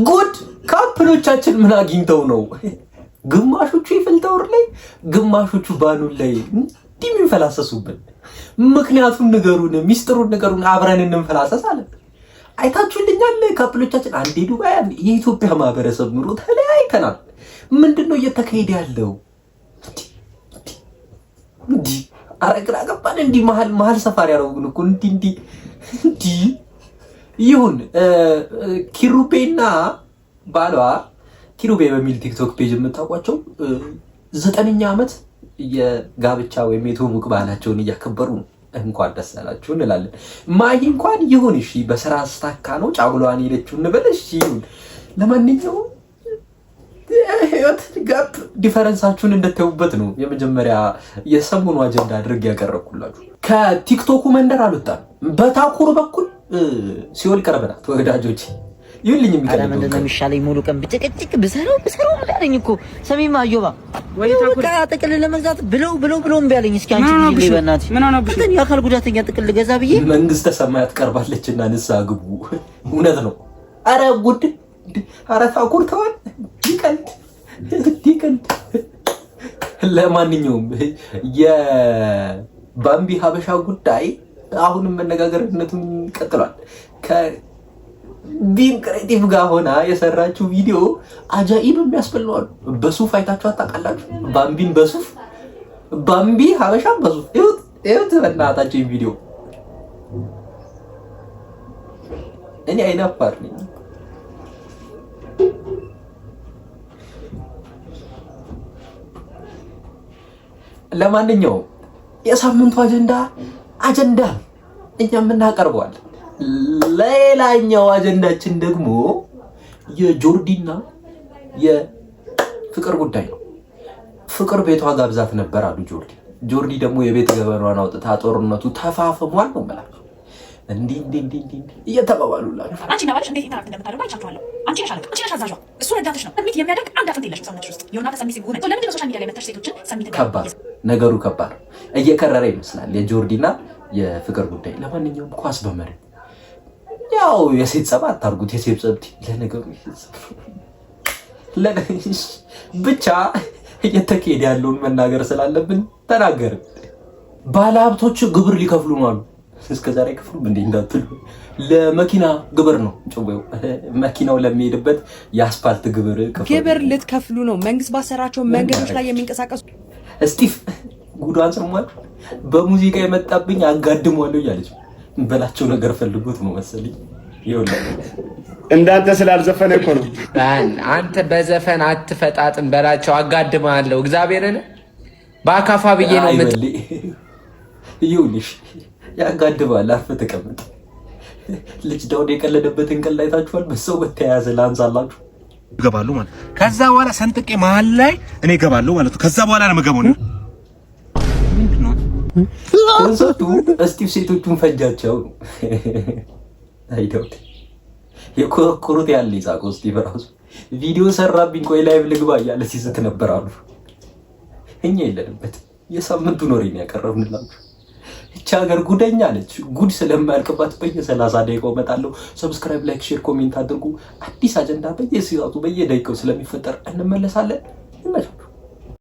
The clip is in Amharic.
ጉድ ካፕሎቻችን ምን አግኝተው ነው? ግማሾቹ ይፈልተውር ላይ ግማሾቹ ባኑን ላይ እንዲህ የሚንፈላሰሱብን። ምክንያቱም ንገሩን፣ ሚስጥሩን ንገሩን፣ አብረን እንንፈላሰስ አለ። አይታችሁልኛል። ካፕሎቻችን አንዴ ዱባይ፣ የኢትዮጵያ ማህበረሰብ ኑሮ ተለያይተናል። ምንድነው እየተካሄደ ያለው? እንዲህ አረግራ ገባን። እንዲህ መሀል ሰፋሪ ያደረጉን እኮ እንዲህ ይሁን። ኪሩቤና ባሏ ኪሩቤ በሚል ቲክቶክ ፔጅ የምታውቋቸው 9ኛ ዓመት የጋብቻ ወይም የትውውቅ ባህላቸውን እያከበሩ ነው። እንኳን ደስ ያላችሁ እንላለን። ማሂ እንኳን ይሁን እሺ፣ በስራ ስታካ ነው ጫጉሏን ሄደችው እንበል እሺ ይሁን። ለማንኛውም ህይወት ጋፕ ዲፈረንሳችሁን እንደተውበት ነው የመጀመሪያ የሰሞኑ አጀንዳ አድርጌ ያቀረብኩላችሁ። ከቲክቶኩ መንደር አልወጣም። በታኩር በኩል ሲኦል ቀረበናት ወዳጆች። ይልኝ ምንድነው የሚሻለኝ? ሙሉ ቀን ብጭቅጭቅ ብሰራው እንዳለኝ እኮ ሰሚማ አዮባ ወይ ታኩር ጥቅል ለመግዛት ብለው እምቢ አለኝ። እስኪ አንቺ ልጅ በእናትሽ ምን ሆነብሽ? እንትን የአካል ጉዳተኛ ጥቅል ገዛ ብዬ መንግስተ ሰማያት ቀርባለችና ንስሓ ግቡ። እውነት ነው። አረ ጉድ! አረ ታኩር ተዋል ይቀልድ። ለማንኛውም የባምቢ ሀበሻ ጉዳይ አሁንም መነጋገርነቱን ቀጥሏል። ከቢም ክሬቲቭ ጋር ሆና የሰራችው ቪዲዮ አጃኢብ የሚያስበላዋል። በሱፍ አይታችሁ አታውቃላችሁ? ባምቢን በሱፍ ባምቢ ሀበሻን በሱፍ ይሁት በእናታችሁ ቪዲዮ። እኔ አይናፋር ነኝ። ለማንኛውም የሳምንቱ አጀንዳ እኛም እናቀርበዋለን። ሌላኛው አጀንዳችን ደግሞ የጆርዲና የፍቅር ጉዳይ ነው። ፍቅር ቤቷ ጋብዛት ነበር አሉ ጆርዲ ደግሞ የቤት ገበኗን አውጥታ ጦርነቱ ተፋፍሟል ነው ማለት ነው። እንዲህ እየተባባሉላችሁ አንቺ ነባልሽ እንዴት ኢንተራክት እንደምታደርጉ አይቻችኋለሁ። አንቺ ነሽ አዛዧ፣ እሱ ረዳትሽ ነው። ሰሚት የሚያደርግ አንድ አጥንት የለሽም ሰውነትሽ ውስጥ የሆነ ሰሚት ሲሆን ለምን ነው ሶሻል ሚዲያ ላይ መተሽ ሴቶችን ሰሚት ከባድ ነገሩ ከባድ እየከረረ ይመስላል የጆርዲና የፍቅር ጉዳይ። ለማንኛውም ኳስ በመሬት ያው የሴት ጸባ አታርጉት። የሴት ጸብቲ ለነገሩ ብቻ እየተካሄደ ያለውን መናገር ስላለብን ተናገርን። ባለሀብቶች ግብር ሊከፍሉ ነው አሉ። እስከዛሬ ክፍሉም እንዴ እንዳትሉ ለመኪና ግብር ነው ጭዌው። መኪናው ለሚሄድበት የአስፓልት ግብር ልትከፍሉ ነው። መንግስት ባሰራቸው መንገዶች ላይ የሚንቀሳቀሱ ስቲፍ ጉዷን ሰማል። በሙዚቃ የመጣብኝ አጋድሟለሁ እያለች በላቸው ነገር ፈልጎት ነው መሰለኝ። ይኸውልህ እንዳንተ ስላልዘፈነ እኮ ነው። አንተ በዘፈን አትፈጣጥም በላቸው አጋድማለሁ። እግዚአብሔርን በአካፋ ብዬ ነው ይኸውልሽ ያጋድማል። አርፈህ ተቀመጥ። ልጅ ዳውድ የቀለደበትን ቀን አይታችኋል? በሰው በተያያዘ ላንሳላችሁ ይገባሉ ማለት ከዛ በኋላ ሰንጥቄ መሀል ላይ እኔ እገባለሁ ማለት ነው። ከዛ በኋላ ነው የምገባው ነው ኮንሰርቱ። እስቲቭ ሴቶቹን ፈጃቸው አይደውት የኮረኮሩት ያለ ይሳቆ እስቲቭ ራሱ ቪዲዮ ሰራብኝ። ቆይ ላይቭ ልግባ እያለ ሲስት ነበር አሉ። እኛ የለንበት የሳምንቱ ኖሬን ያቀረብንላችሁ። እቺ ሀገር ጉደኛ ነች። ጉድ ስለማያልቅባት በየ30 ደቂቃው እመጣለሁ። ሰብስክራይብ፣ ላይክ፣ ሼር፣ ኮሜንት አድርጉ። አዲስ አጀንዳ በየሰዓቱ በየደቂቃው ስለሚፈጠር እንመለሳለን።